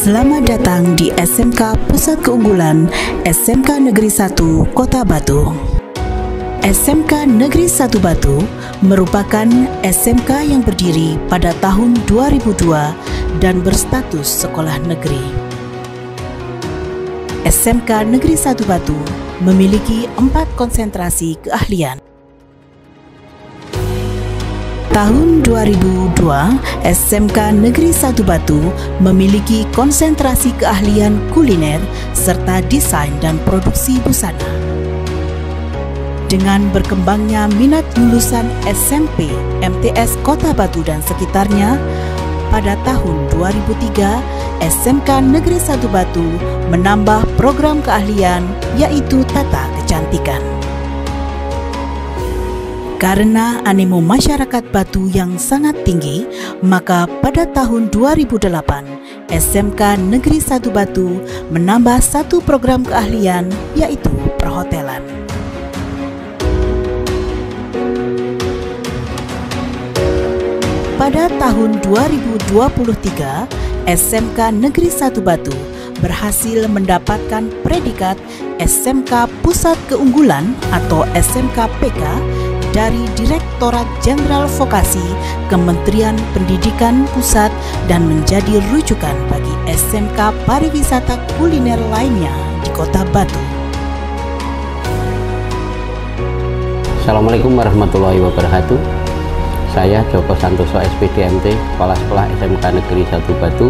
Selamat datang di SMK Pusat Keunggulan SMK Negeri 1 Kota Batu. SMK Negeri 1 Batu merupakan SMK yang berdiri pada tahun 2002 dan berstatus sekolah negeri. SMK Negeri 1 Batu memiliki 4 konsentrasi keahlian. Tahun 2002, SMK Negeri 1 Batu memiliki konsentrasi keahlian kuliner serta desain dan produksi busana. Dengan berkembangnya minat lulusan SMP, MTS Kota Batu dan sekitarnya, pada tahun 2003, SMK Negeri 1 Batu menambah program keahlian yaitu tata kecantikan. Karena animo masyarakat Batu yang sangat tinggi, maka pada tahun 2008, SMK Negeri 1 Batu menambah 1 program keahlian, yaitu perhotelan. Pada tahun 2023, SMK Negeri 1 Batu berhasil mendapatkan predikat SMK Pusat Keunggulan atau SMK PK dari Direktorat Jenderal Vokasi Kementerian Pendidikan Pusat dan menjadi rujukan bagi SMK pariwisata kuliner lainnya di Kota Batu. Assalamualaikum warahmatullahi wabarakatuh. Saya Joko Santoso SPDMT, Kepala Sekolah SMK Negeri 1 Batu.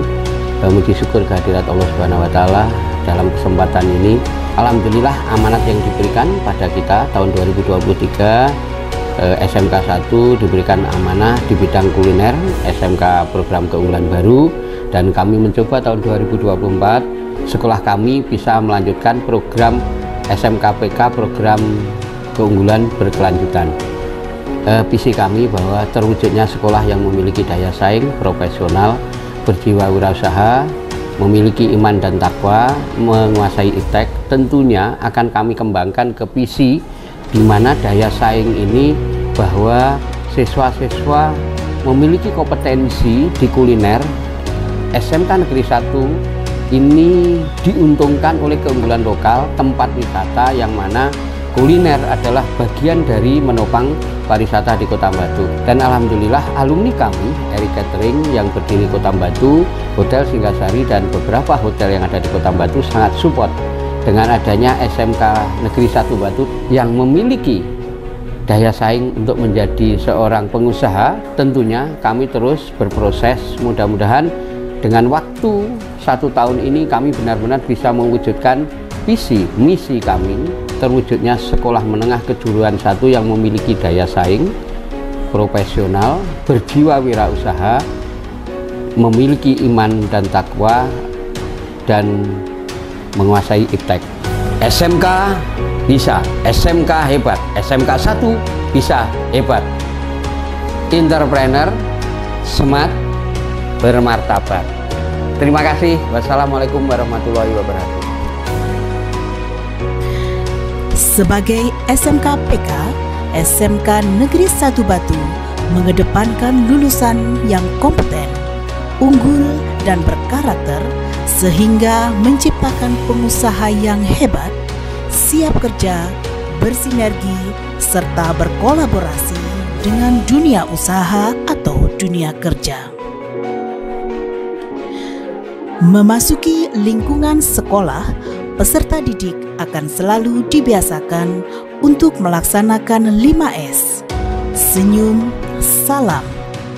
Memuji syukur kehadirat Allah Subhanahu wa Ta'ala dalam kesempatan ini. Alhamdulillah amanat yang diberikan pada kita tahun 2023, SMK 1 diberikan amanah di bidang kuliner, SMK program keunggulan baru, dan kami mencoba tahun 2024 sekolah kami bisa melanjutkan program SMK PK program keunggulan berkelanjutan. Visi kami bahwa terwujudnya sekolah yang memiliki daya saing, profesional, berjiwa wirausaha, memiliki iman dan takwa, menguasai iptek, tentunya akan kami kembangkan ke visi di mana daya saing ini bahwa siswa-siswa memiliki kompetensi di kuliner. SMK Negeri 1 ini diuntungkan oleh keunggulan lokal, tempat wisata yang mana kuliner adalah bagian dari menopang pariwisata di Kota Batu. Dan alhamdulillah alumni kami, Eri Catering yang berdiri Kota Batu, Hotel Singgasari dan beberapa hotel yang ada di Kota Batu sangat support dengan adanya SMK Negeri 1 Batu yang memiliki daya saing untuk menjadi seorang pengusaha. Tentunya kami terus berproses, mudah-mudahan dengan waktu 1 tahun ini kami benar-benar bisa mewujudkan visi misi kami, terwujudnya sekolah menengah kejuruan 1 yang memiliki daya saing, profesional, berjiwa wirausaha, memiliki iman dan takwa, dan menguasai iptek. SMK bisa, SMK hebat, SMK 1 bisa hebat. Entrepreneur, smart, bermartabat. Terima kasih. Wassalamualaikum warahmatullahi wabarakatuh. Sebagai SMK PK, SMK Negeri 1 Batu mengedepankan lulusan yang kompeten, unggul, dan berkarakter sehingga menciptakan pengusaha yang hebat, siap kerja, bersinergi, serta berkolaborasi dengan dunia usaha atau dunia kerja. Memasuki lingkungan sekolah, peserta didik akan selalu dibiasakan untuk melaksanakan 5S: senyum, salam,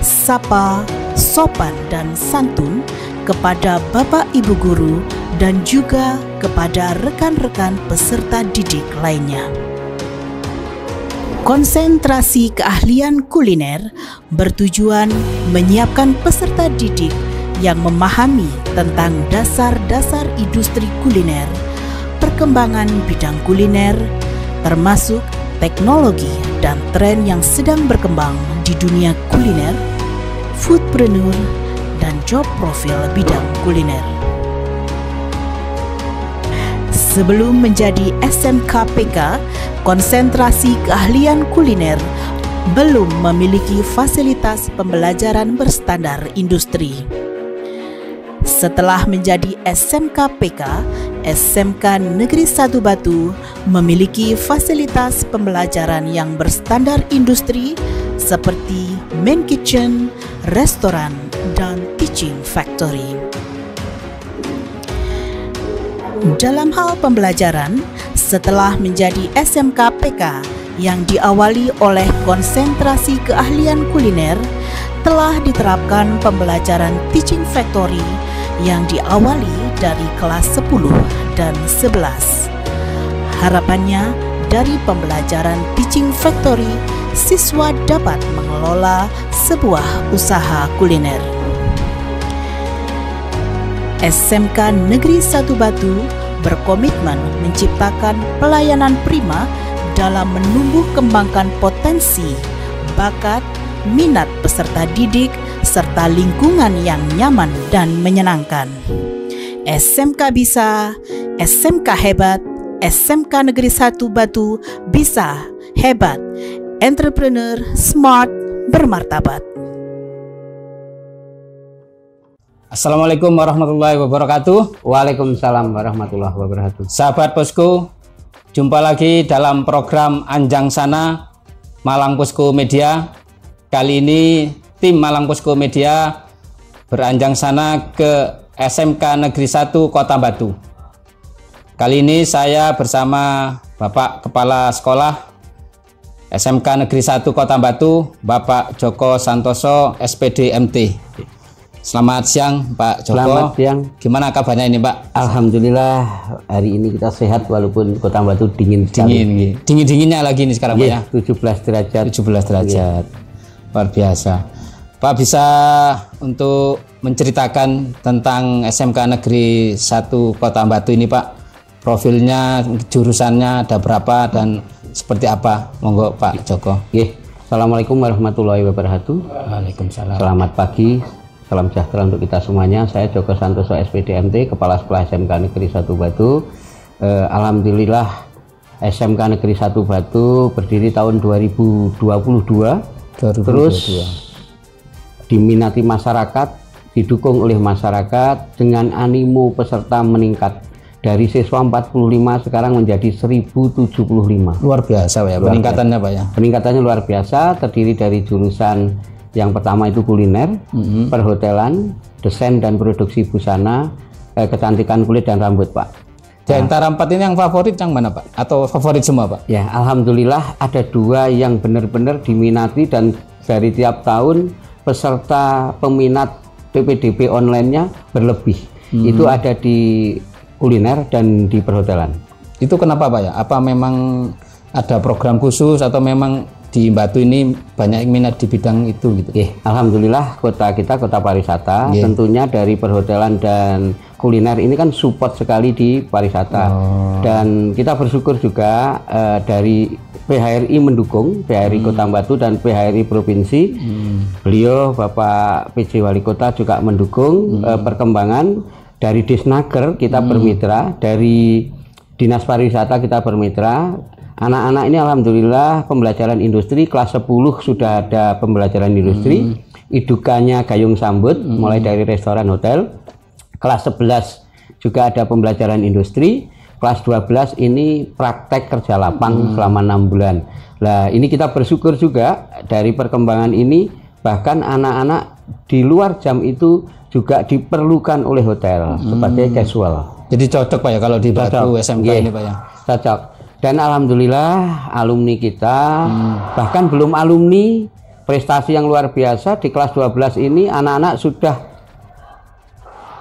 sapa, sopan, dan santun kepada Bapak Ibu Guru dan juga kepada rekan-rekan peserta didik lainnya. Konsentrasi keahlian kuliner bertujuan menyiapkan peserta didik yang memahami tentang dasar-dasar industri kuliner, perkembangan bidang kuliner, termasuk teknologi dan tren yang sedang berkembang di dunia kuliner, foodpreneur, dan job profil bidang kuliner. Sebelum menjadi SMK PK, konsentrasi keahlian kuliner belum memiliki fasilitas pembelajaran berstandar industri. Setelah menjadi SMK PK, SMK Negeri 1 Batu memiliki fasilitas pembelajaran yang berstandar industri seperti main kitchen, restoran, dan teaching factory. Dalam hal pembelajaran, setelah menjadi SMK PK yang diawali oleh konsentrasi keahlian kuliner, telah diterapkan pembelajaran teaching factory yang diawali dari kelas 10 dan 11. Harapannya, dari pembelajaran teaching factory, siswa dapat mengelola sebuah usaha kuliner. SMK Negeri 1 Batu berkomitmen menciptakan pelayanan prima dalam menumbuh kembangkan potensi, bakat, minat peserta didik, serta lingkungan yang nyaman dan menyenangkan. SMK bisa, SMK hebat, SMK Negeri 1 Batu bisa, hebat, entrepreneur, smart, bermartabat. Assalamualaikum warahmatullahi wabarakatuh. Waalaikumsalam warahmatullahi wabarakatuh. Sahabat Posko, jumpa lagi dalam program Anjang Sana Malang Posko Media. Kali ini tim Malang Posko Media beranjang sana ke SMK Negeri 1 Kota Batu. Kali ini saya bersama Bapak Kepala Sekolah SMK Negeri 1 Kota Batu, Bapak Joko Santoso, SPD MT. Selamat siang Pak Joko. Selamat siang. Gimana kabarnya ini Pak? Alhamdulillah hari ini kita sehat walaupun Kota Batu dingin sekali. Dingin-dinginnya lagi ini sekarang Pak ya? 17 derajat. 17 derajat. Luar biasa. Pak bisa untuk menceritakan tentang SMK Negeri 1 Kota Batu ini Pak? Profilnya, jurusannya ada berapa dan seperti apa? Monggo Pak Joko. Assalamualaikum warahmatullahi wabarakatuh. Waalaikumsalam. Selamat pagi. Salam sejahtera untuk kita semuanya. Saya Joko Santoso, SPD MT, Kepala Sekolah SMK Negeri 1 Batu. Alhamdulillah SMK Negeri 1 Batu berdiri tahun 2022. Terus diminati masyarakat, didukung oleh masyarakat, dengan animo peserta meningkat dari siswa 45 sekarang menjadi 1075. Luar biasa ya peningkatannya Pak ya. Peningkatannya luar biasa, terdiri dari jurusan yang pertama itu kuliner, perhotelan, desain dan produksi busana, kecantikan kulit dan rambut Pak. Di antara 4 ini yang favorit yang mana Pak? Atau favorit semua Pak? Ya alhamdulillah ada 2 yang benar-benar diminati dan dari tiap tahun peserta peminat PPDB online-nya berlebih. Itu ada di kuliner dan di perhotelan. Itu kenapa Pak ya? Apa memang ada program khusus atau memang di Batu ini banyak minat di bidang itu gitu? Alhamdulillah kota kita kota pariwisata, tentunya dari perhotelan dan kuliner ini kan support sekali di pariwisata. Dan kita bersyukur juga dari PHRI mendukung, PHRI Kota Batu dan PHRI Provinsi. Beliau Bapak PJ Wali Kota juga mendukung perkembangan dari Disnaker kita bermitra, dari Dinas Pariwisata kita bermitra. Anak-anak ini alhamdulillah pembelajaran industri kelas 10 sudah ada pembelajaran industri. Idukanya gayung sambut mulai dari restoran hotel. Kelas 11 juga ada pembelajaran industri. Kelas 12 ini praktek kerja lapang selama 6 bulan. Nah, ini kita bersyukur juga dari perkembangan ini, bahkan anak-anak di luar jam itu juga diperlukan oleh hotel sebagai casual. Jadi cocok Pak ya kalau di Batu SMK ini Pak ya? Cocok. Dan alhamdulillah alumni kita, bahkan belum alumni, prestasi yang luar biasa di kelas 12 ini anak-anak sudah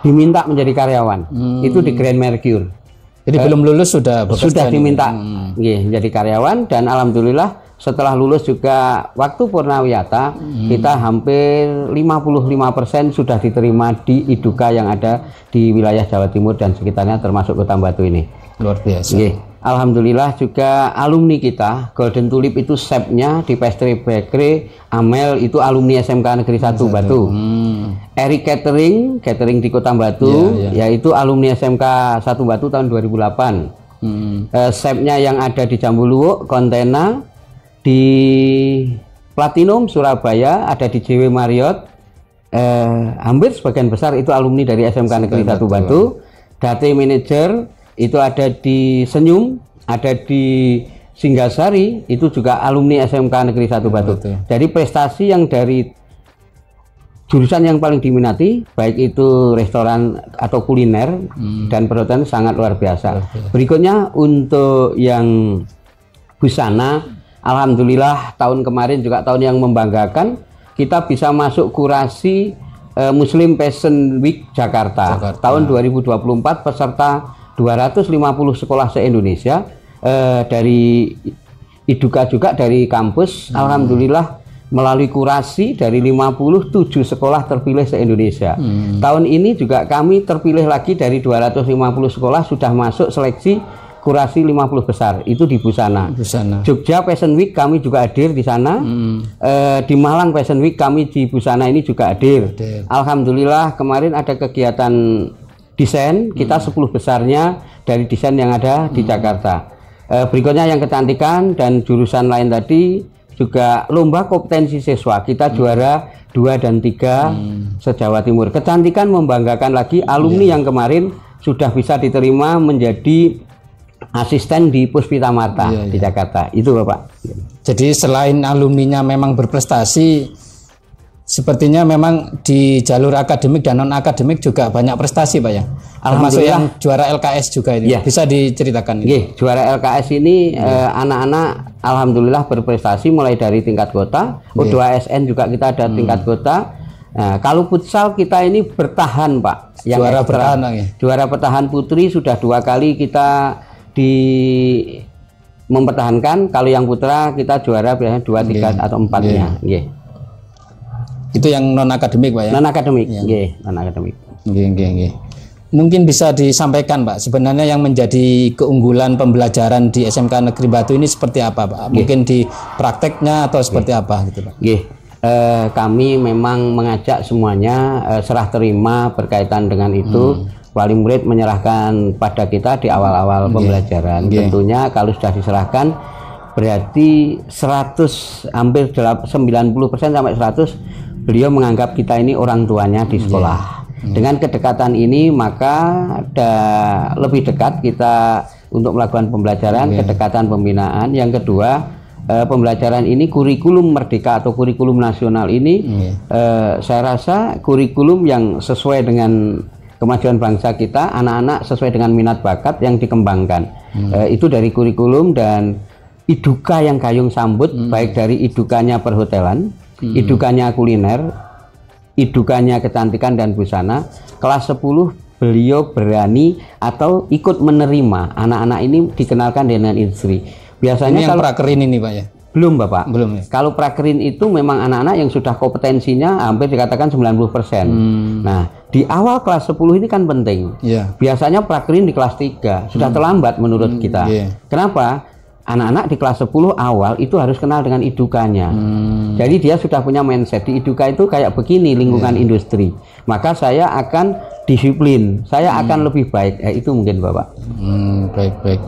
diminta menjadi karyawan. Itu di Grand Mercure. Jadi belum lulus sudah diminta menjadi karyawan, dan alhamdulillah setelah lulus juga waktu Purnawiyata kita hampir 55% sudah diterima di Iduka yang ada di wilayah Jawa Timur dan sekitarnya termasuk Kota Batu ini. Luar biasa. Alhamdulillah juga alumni kita Golden Tulip itu chefnya di Pastry Bakery Amel itu alumni SMK Negeri 1 Batu. Eric Catering di Kota Batu yaitu alumni SMK 1 Batu tahun 2008. Chefnya yang ada di Jambuluwuk Kontena, di Platinum Surabaya ada di JW Marriott, hampir sebagian besar itu alumni dari SMK Negeri 1 Batu. Data manager itu ada di Senyum, ada di Singgasari, itu juga alumni SMK Negeri 1 Batu. Jadi prestasi yang dari jurusan yang paling diminati, baik itu restoran atau kuliner dan perhotelan, sangat luar biasa. Berikutnya untuk yang busana, alhamdulillah tahun kemarin juga tahun yang membanggakan, kita bisa masuk kurasi Muslim Fashion Week Jakarta. Tahun 2024 peserta 250 sekolah se-Indonesia, dari Iduka juga dari kampus. Alhamdulillah melalui kurasi dari 57 sekolah terpilih se-Indonesia. Tahun ini juga kami terpilih lagi dari 250 sekolah, sudah masuk seleksi kurasi 50 besar, itu di busana. Jogja Fashion Week kami juga hadir di sana. Di Malang Fashion Week kami di busana ini juga hadir. Alhamdulillah kemarin ada kegiatan desain, kita 10 besarnya dari desain yang ada di Jakarta. Berikutnya yang kecantikan dan jurusan lain tadi, juga lomba kompetensi siswa, kita juara 2 dan 3 se-Jawa Timur. Kecantikan membanggakan lagi, alumni yang kemarin sudah bisa diterima menjadi asisten di Puspita Marta di Jakarta. Itu Bapak. Jadi selain alumninya memang berprestasi, sepertinya memang di jalur akademik dan non akademik juga banyak prestasi Pak ya. Termasuk yang juara LKS juga ini. Bisa diceritakan? Juara LKS ini anak-anak alhamdulillah berprestasi mulai dari tingkat kota. U2SN juga kita ada tingkat kota. Nah, kalau futsal kita ini bertahan Pak. Yang juara ekstra, bertahan juara bertahan putri sudah 2 kali kita mempertahankan. Kalau yang putra kita juara biasanya 2, 3 atau 4-nya. Itu yang non akademik Pak ya? Non akademik, non akademik. Mungkin bisa disampaikan Pak, sebenarnya yang menjadi keunggulan pembelajaran di SMK Negeri Batu ini seperti apa Pak? Mungkin di prakteknya atau seperti apa gitu Pak? Kami memang mengajak semuanya serah terima berkaitan dengan itu. Wali murid menyerahkan pada kita di awal-awal pembelajaran. Tentunya kalau sudah diserahkan berarti 100, hampir 90% sampai 100 beliau menganggap kita ini orang tuanya di sekolah. Dengan kedekatan ini maka lebih dekat kita untuk melakukan pembelajaran, kedekatan pembinaan. Yang kedua, pembelajaran ini kurikulum merdeka atau kurikulum nasional ini saya rasa kurikulum yang sesuai dengan kemajuan bangsa kita, anak-anak sesuai dengan minat bakat yang dikembangkan. Itu dari kurikulum dan iduka yang gayung sambut, baik dari idukanya perhotelan, idukanya kuliner, idukanya kecantikan dan busana. Kelas 10 beliau berani atau ikut menerima anak-anak ini dikenalkan dengan industri. Biasanya ini yang prakerin ini Pak ya? Belum Bapak. Belum ya? Kalau prakerin itu memang anak-anak yang sudah kompetensinya hampir dikatakan 90%. Nah, di awal kelas 10 ini kan penting. Biasanya prakerin di kelas 3 sudah terlambat menurut kita. Kenapa? Anak-anak di kelas 10 awal itu harus kenal dengan idukanya. Jadi dia sudah punya mindset di iduka itu kayak begini lingkungan industri. Maka saya akan disiplin, saya akan lebih baik. Itu mungkin Bapak. Baik-baik.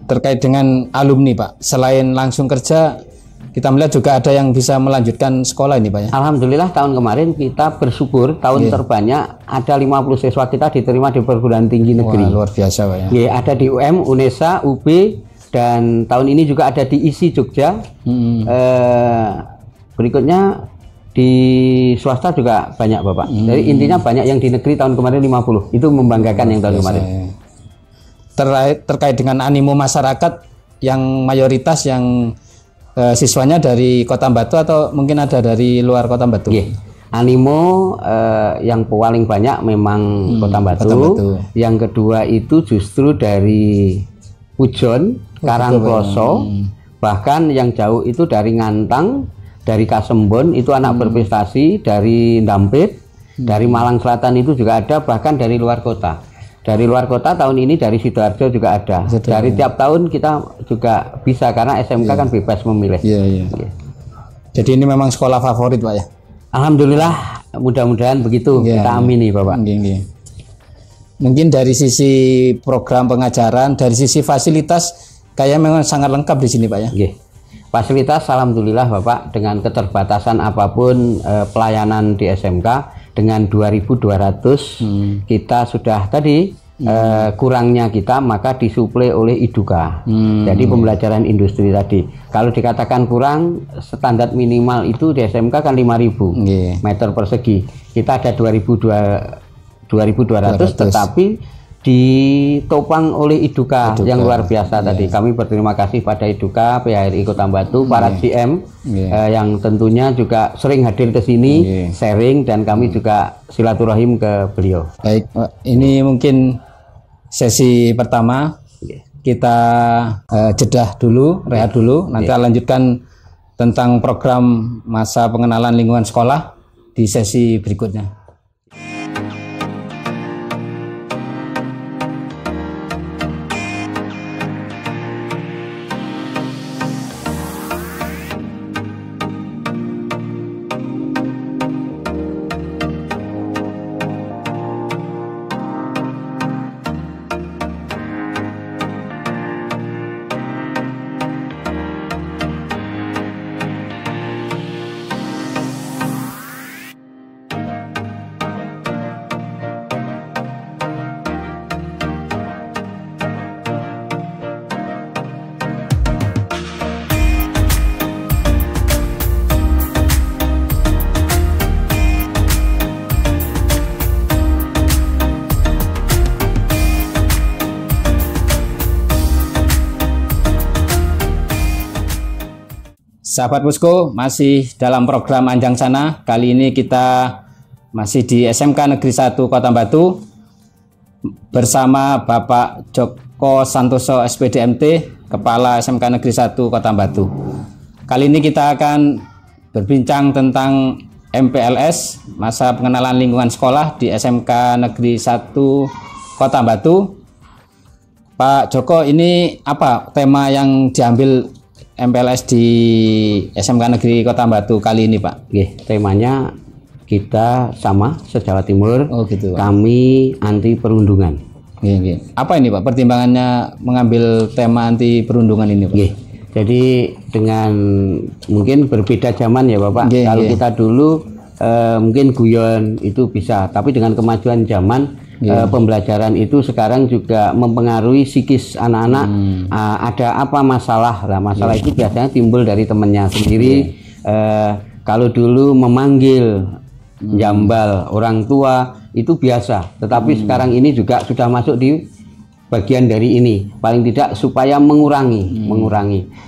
Terkait dengan alumni Pak, selain langsung kerja, kita melihat juga ada yang bisa melanjutkan sekolah ini Pak ya? Alhamdulillah tahun kemarin kita bersyukur tahun terbanyak ada 50 siswa kita diterima di perguruan tinggi negeri. Wah, luar biasa Pak ya? Ada di UM, UNESA, UB, dan tahun ini juga ada di ISI Jogja. Berikutnya di swasta juga banyak Bapak. Jadi intinya banyak yang di negeri tahun kemarin 50. Itu membanggakan yang tahun kemarin. Terkait dengan animo masyarakat yang mayoritas yang siswanya dari Kota Batu atau mungkin ada dari luar Kota Batu? Animo yang paling banyak memang Kota Batu. Yang kedua itu justru dari Pujon, Karangploso, bahkan yang jauh itu dari Ngantang, dari Kasembon itu anak berprestasi, dari Ndampit, dari Malang Selatan itu juga ada, bahkan dari luar kota. Dari luar kota tahun ini dari Sidoarjo juga ada. Dari tiap tahun kita juga bisa karena SMK kan bebas memilih. Jadi ini memang sekolah favorit Pak ya? Alhamdulillah, mudah-mudahan begitu. Kita amini Bapak. Mungkin dari sisi program pengajaran, dari sisi fasilitas kayaknya memang sangat lengkap di sini Pak ya? Fasilitas alhamdulillah Bapak, dengan keterbatasan apapun pelayanan di SMK dengan 2.200 kita sudah tadi kurangnya kita maka disuplai oleh IDUKA. Jadi pembelajaran industri tadi. Kalau dikatakan kurang, standar minimal itu di SMK kan 5.000 meter persegi. Kita ada 2.200 tetapi ditopang oleh IDUKA yang luar biasa tadi. Kami berterima kasih pada IDUKA, PHRI Kota Batu, para GM yang tentunya juga sering hadir ke sini, sharing, dan kami juga silaturahim ke beliau. Baik, ini mungkin sesi pertama. Kita jedah dulu, rehat dulu. Nanti lanjutkan tentang program masa pengenalan lingkungan sekolah di sesi berikutnya. Sahabat Pusko, masih dalam program Anjang Sana. Kali ini kita masih di SMK Negeri 1 Kota Batu bersama Bapak Joko Santoso SPD MT, Kepala SMK Negeri 1 Kota Batu. Kali ini kita akan berbincang tentang MPLS, masa pengenalan lingkungan sekolah di SMK Negeri 1 Kota Batu. Pak Joko, ini apa tema yang diambil MPLS di SMK Negeri Kota Batu kali ini, Pak? Temanya kita sama se-Jawa Timur. Oh gitu, Pak. Kami anti perundungan. Apa ini, Pak, pertimbangannya mengambil tema anti perundungan ini, Pak? Jadi dengan mungkin berbeda zaman ya Bapak. Kalau kita dulu mungkin guyon itu bisa, tapi dengan kemajuan zaman pembelajaran itu sekarang juga mempengaruhi psikis anak-anak. Ada apa masalah? Nah, masalah itu biasanya timbul dari temannya sendiri. Kalau dulu memanggil jambal orang tua itu biasa, tetapi sekarang ini juga sudah masuk di bagian dari ini, paling tidak supaya mengurangi,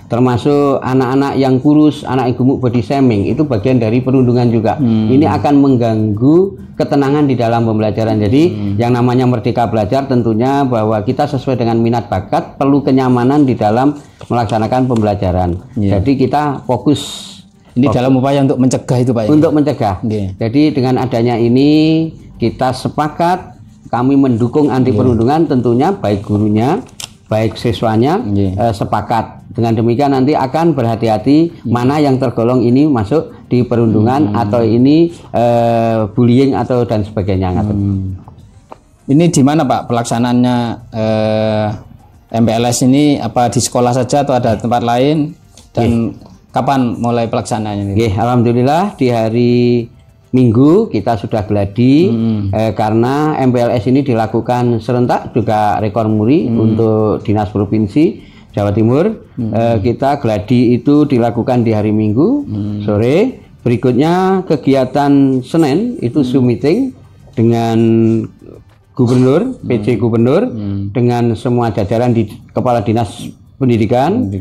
termasuk anak-anak yang kurus, anak yang gemuk, body shaming, itu bagian dari perundungan juga. Ini akan mengganggu ketenangan di dalam pembelajaran. Jadi yang namanya merdeka belajar tentunya bahwa kita sesuai dengan minat bakat, perlu kenyamanan di dalam melaksanakan pembelajaran. Jadi kita fokus. Ini dalam upaya untuk mencegah itu, Pak? Untuk mencegah. Jadi dengan adanya ini kita sepakat, kami mendukung anti perundungan, tentunya baik gurunya, baik siswanya sepakat. Dengan demikian nanti akan berhati-hati mana yang tergolong ini masuk di perundungan atau ini bullying atau dan sebagainya. Ini di mana, Pak, pelaksanaannya MPLS ini? Apa di sekolah saja atau ada tempat lain? Dan kapan mulai pelaksanaannya? Alhamdulillah di hari Minggu kita sudah gladi karena MPLS ini dilakukan serentak, juga rekor muri untuk Dinas Provinsi Jawa Timur. Kita gladi itu dilakukan di hari Minggu sore. Berikutnya kegiatan Senin itu Zoom meeting dengan Gubernur, PJ Gubernur, dengan semua jajaran di Kepala Dinas Pendidikan.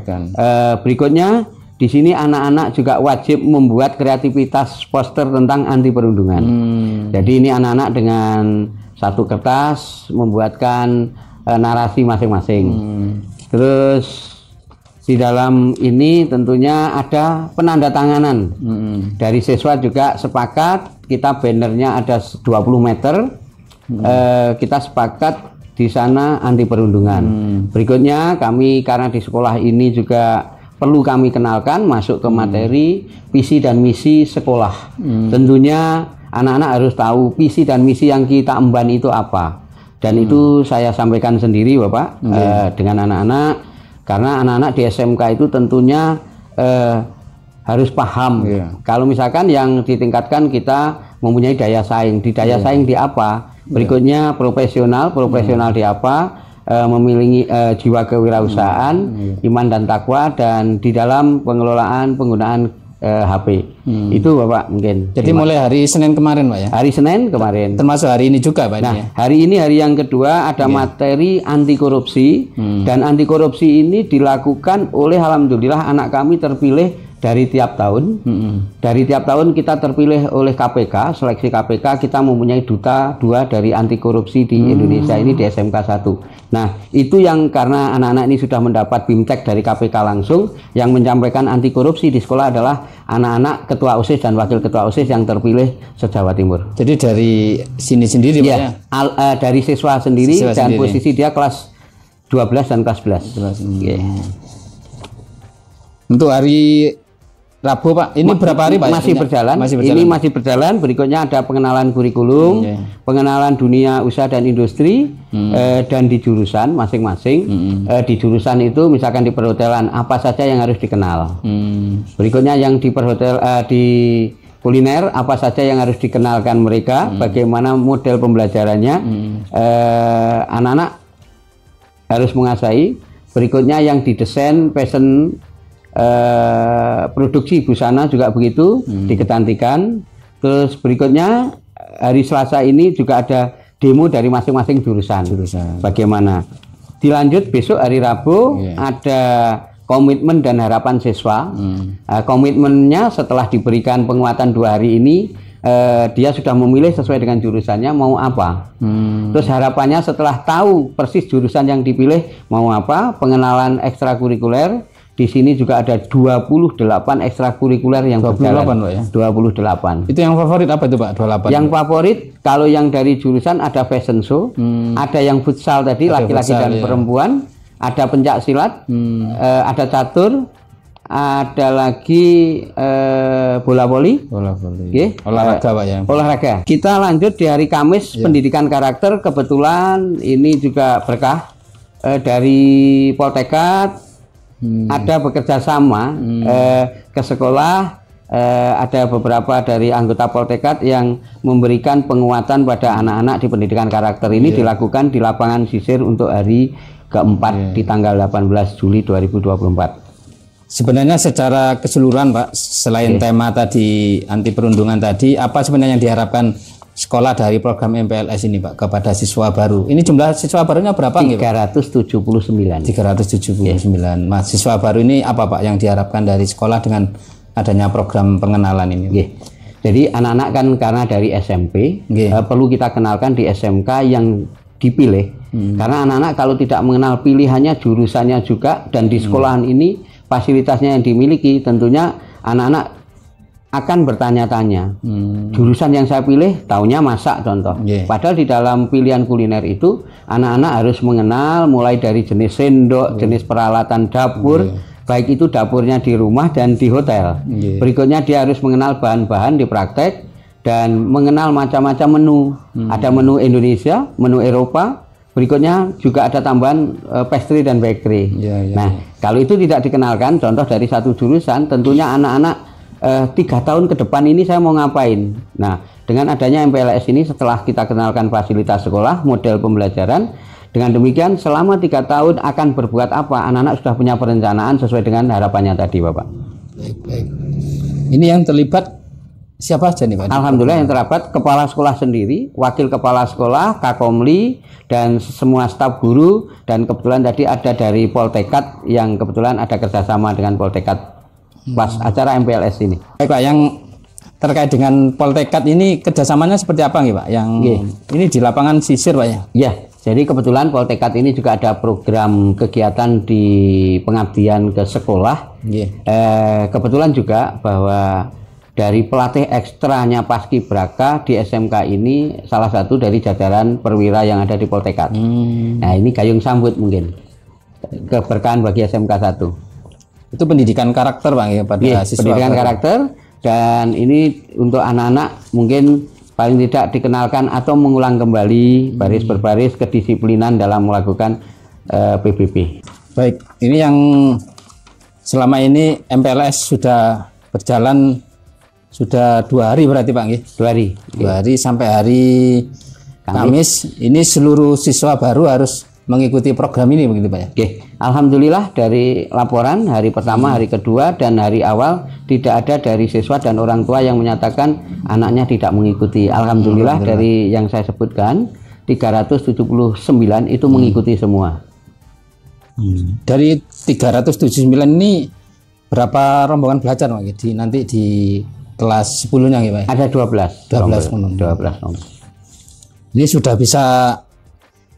Berikutnya di sini anak-anak juga wajib membuat kreativitas poster tentang anti perundungan. Jadi ini anak-anak dengan satu kertas membuatkan narasi masing-masing. Terus di dalam ini tentunya ada penandatanganan dari siswa juga sepakat. Kita bannernya ada 20 meter. Kita sepakat di sana anti perundungan. Berikutnya kami karena di sekolah ini juga perlu kami kenalkan masuk ke materi visi dan misi sekolah. Tentunya anak-anak harus tahu visi dan misi yang kita emban itu apa. Dan itu saya sampaikan sendiri Bapak dengan anak-anak, karena anak-anak di SMK itu tentunya harus paham. Kalau misalkan yang ditingkatkan kita mempunyai daya saing. Di daya saing di apa? Berikutnya profesional di apa? Memiliki jiwa kewirausahaan, iman dan takwa, dan di dalam pengelolaan penggunaan HP. Itu Bapak mungkin. Jadi mulai hari Senin kemarin Pak ya? Hari Senin kemarin. Termasuk hari ini juga Pak? Nah, ini ya? hari ini hari yang kedua ada materi anti korupsi. Dan anti korupsi ini dilakukan oleh, alhamdulillah, anak kami terpilih dari tiap tahun. Dari tiap tahun kita terpilih oleh KPK, seleksi KPK, kita mempunyai duta 2 dari anti korupsi di Indonesia ini di SMK 1. Nah, itu yang karena anak-anak ini sudah mendapat BIMTEK dari KPK langsung, yang menyampaikan anti korupsi di sekolah adalah anak-anak ketua OSIS dan wakil ketua OSIS yang terpilih se-Jawa Timur. Jadi dari sini sendiri Pak ya? Dari siswa sendiri, dan posisi dia kelas 12 dan kelas 11. Untuk hari Rabu Pak, ini berapa hari Pak? Masih berjalan. Ini masih berjalan. Berikutnya ada pengenalan kurikulum, pengenalan dunia usaha dan industri, dan di jurusan masing-masing. Di jurusan itu misalkan di perhotelan apa saja yang harus dikenal. Berikutnya yang di di kuliner apa saja yang harus dikenalkan mereka, bagaimana model pembelajarannya, anak-anak harus menguasai. Berikutnya yang di desain, fashion, produksi busana juga begitu, dikecantikan. Terus berikutnya hari Selasa ini juga ada demo dari masing-masing jurusan. Bagaimana? Dilanjut besok hari Rabu ada komitmen dan harapan siswa. Komitmennya setelah diberikan penguatan 2 hari ini, dia sudah memilih sesuai dengan jurusannya mau apa. Terus harapannya setelah tahu persis jurusan yang dipilih mau apa, pengenalan ekstrakurikuler. Di sini juga ada 28 ekstrakurikuler yang berjalan. 28 Pak ya? 28. Itu yang favorit apa itu Pak? 28. Yang favorit kalau yang dari jurusan ada fashion show, ada yang futsal tadi, laki-laki dan perempuan, ada pencak silat, ada catur, ada lagi bola voli. Olahraga Pak ya? Olahraga. Kita lanjut di hari Kamis, pendidikan karakter. Kebetulan ini juga berkah dari Poltekkad. Ada bekerja sama ke sekolah, ada beberapa dari anggota Poltekkad yang memberikan penguatan pada anak-anak di pendidikan karakter ini. Dilakukan di lapangan Sisir untuk hari keempat di tanggal 18 Juli 2024. Sebenarnya secara keseluruhan Pak, selain tema tadi anti perundungan tadi, apa sebenarnya yang diharapkan sekolah dari program MPLS ini Pak kepada siswa baru? Ini jumlah siswa barunya berapa? 379. 379. Mahasiswa baru ini apa Pak yang diharapkan dari sekolah dengan adanya program pengenalan ini? Jadi anak-anak kan karena dari SMP, perlu kita kenalkan di SMK yang dipilih. Karena anak-anak kalau tidak mengenal pilihannya, jurusannya juga, dan di sekolahan ini fasilitasnya yang dimiliki, tentunya anak-anak akan bertanya-tanya, jurusan yang saya pilih taunya masak contoh. Padahal di dalam pilihan kuliner itu anak-anak harus mengenal mulai dari jenis sendok, jenis peralatan dapur, baik itu dapurnya di rumah dan di hotel. Berikutnya dia harus mengenal bahan-bahan di praktek dan mengenal macam-macam menu. Ada menu Indonesia, menu Eropa. Berikutnya juga ada tambahan pastry dan bakery. Nah, kalau itu tidak dikenalkan, contoh dari satu jurusan, tentunya anak-anak 3 tahun ke depan ini saya mau ngapain. Nah, dengan adanya MPLS ini, setelah kita kenalkan fasilitas sekolah, model pembelajaran, dengan demikian selama 3 tahun akan berbuat apa, anak-anak sudah punya perencanaan sesuai dengan harapannya tadi Bapak. Baik. Ini yang terlibat siapa aja nih Pak? Alhamdulillah yang terlibat kepala sekolah sendiri, wakil kepala sekolah, Kakomli, dan semua staf guru, dan kebetulan tadi ada dari Poltekkad yang kebetulan ada kerjasama dengan Poltekkad pas acara MPLS ini. Baik Pak, yang terkait dengan Poltekkad ini kerjasamanya seperti apa nih Pak? Yang ini di lapangan Sisir Pak ya? Ya, jadi kebetulan Poltekkad ini juga ada program kegiatan di pengabdian ke sekolah. Kebetulan juga bahwa dari pelatih ekstranya Paskibraka di SMK ini salah satu dari jajaran perwira yang ada di Poltekkad. Nah, ini gayung sambut mungkin keberkahan bagi SMK 1. Itu pendidikan karakter Bang ya pada siswa. Pendidikan karakter, dan ini untuk anak-anak mungkin paling tidak dikenalkan atau mengulang kembali baris berbaris kedisiplinan dalam melakukan PBB. Baik, ini yang selama ini MPLS sudah berjalan sudah 2 hari berarti Pak nggih? 2 hari. 2 hari sampai hari Kamis. Ini seluruh siswa baru harus mengikuti program ini begitu Pak ya? Oke, alhamdulillah dari laporan hari pertama, hari kedua, dan hari awal tidak ada dari siswa dan orang tua yang menyatakan anaknya tidak mengikuti. Alhamdulillah dari yang saya sebutkan 379 itu mengikuti semua. Dari 379 ini berapa rombongan belajar Pak? Nanti di kelas 10-nya gitu Pak? Ada 12 rombongan. Ini sudah bisa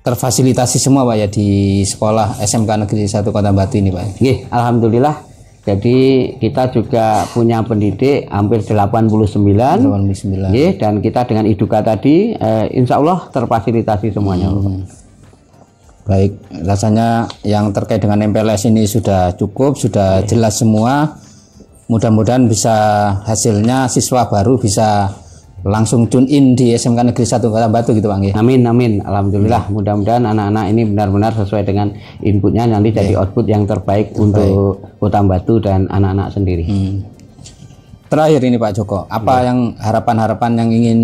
terfasilitasi semua Pak ya di sekolah SMK Negeri 1 Kota Batu ini Pak? Oke, alhamdulillah. Jadi kita juga punya pendidik hampir 89. Dan kita dengan Iduka tadi insya Allah terfasilitasi semuanya. Baik, rasanya yang terkait dengan MPLS ini sudah cukup, sudah jelas semua. Mudah-mudahan bisa hasilnya siswa baru bisa langsung tune in di SMK Negeri 1 Kota Batu gitu Bang. Amin, amin. Alhamdulillah, mudah-mudahan anak-anak ini benar-benar sesuai dengan inputnya nanti jadi output yang terbaik untuk Kota Batu dan anak-anak sendiri. Terakhir ini Pak Joko, apa yang harapan-harapan yang ingin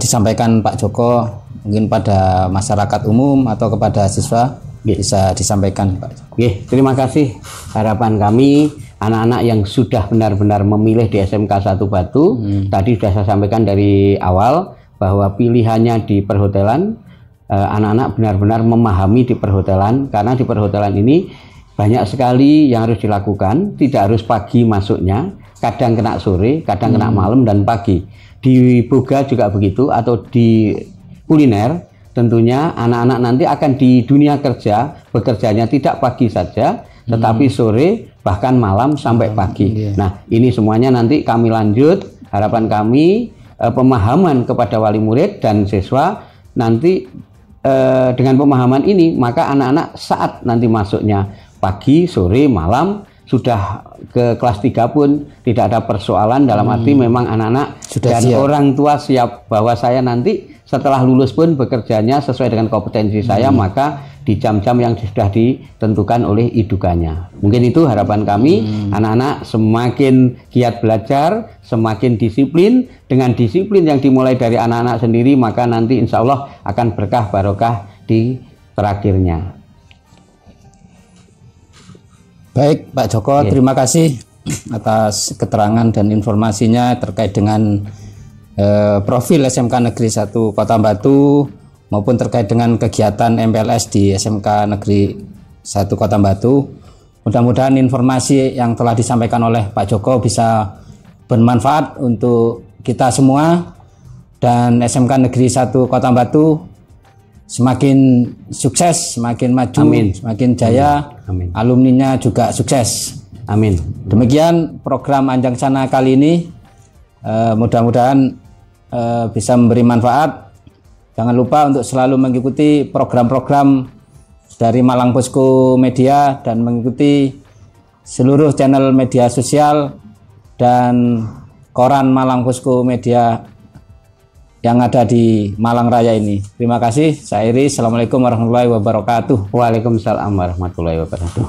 disampaikan Pak Joko mungkin pada masyarakat umum atau kepada siswa bisa disampaikan Pak? Terima kasih. Harapan kami anak-anak yang sudah benar-benar memilih di SMK 1 Batu, tadi sudah saya sampaikan dari awal bahwa pilihannya di perhotelan, anak-anak benar-benar memahami di perhotelan, karena di perhotelan ini banyak sekali yang harus dilakukan, tidak harus pagi masuknya, kadang kena sore, kadang kena malam dan pagi. Di boga juga begitu, atau di kuliner, tentunya anak-anak nanti akan di dunia kerja, bekerjanya tidak pagi saja, tetapi sore bahkan malam sampai pagi. Nah, ini semuanya nanti kami lanjut. Harapan kami pemahaman kepada wali murid dan siswa nanti dengan pemahaman ini maka anak-anak saat nanti masuknya pagi, sore, malam sudah ke kelas 3 pun tidak ada persoalan, dalam arti memang anak-anak dan siap. Orang tua siap bahwa saya nanti setelah lulus pun bekerjanya sesuai dengan kompetensi saya, maka di jam-jam yang sudah ditentukan oleh idukanya. Mungkin itu harapan kami, anak-anak semakin giat belajar, semakin disiplin. Dengan disiplin yang dimulai dari anak-anak sendiri, maka nanti insya Allah akan berkah barokah di terakhirnya. Baik Pak Joko, terima kasih atas keterangan dan informasinya terkait dengan profil SMK Negeri 1 Kota Batu maupun terkait dengan kegiatan MPLS di SMK Negeri 1 Kota Batu. Mudah-mudahan informasi yang telah disampaikan oleh Pak Joko bisa bermanfaat untuk kita semua, dan SMK Negeri 1 Kota Batu semakin sukses, semakin maju, semakin jaya. Alumninya juga sukses. Amin. Demikian program Anjang Sana kali ini. Mudah-mudahan bisa memberi manfaat. Jangan lupa untuk selalu mengikuti program-program dari Malang Posko Media dan mengikuti seluruh channel media sosial dan koran Malang Posko Media yang ada di Malang Raya ini. Terima kasih. Saya Iri. Assalamualaikum warahmatullahi wabarakatuh. Waalaikumsalam warahmatullahi wabarakatuh.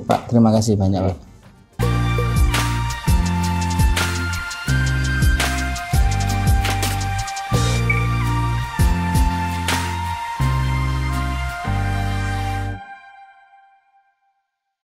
Pak, terima kasih banyak Pak.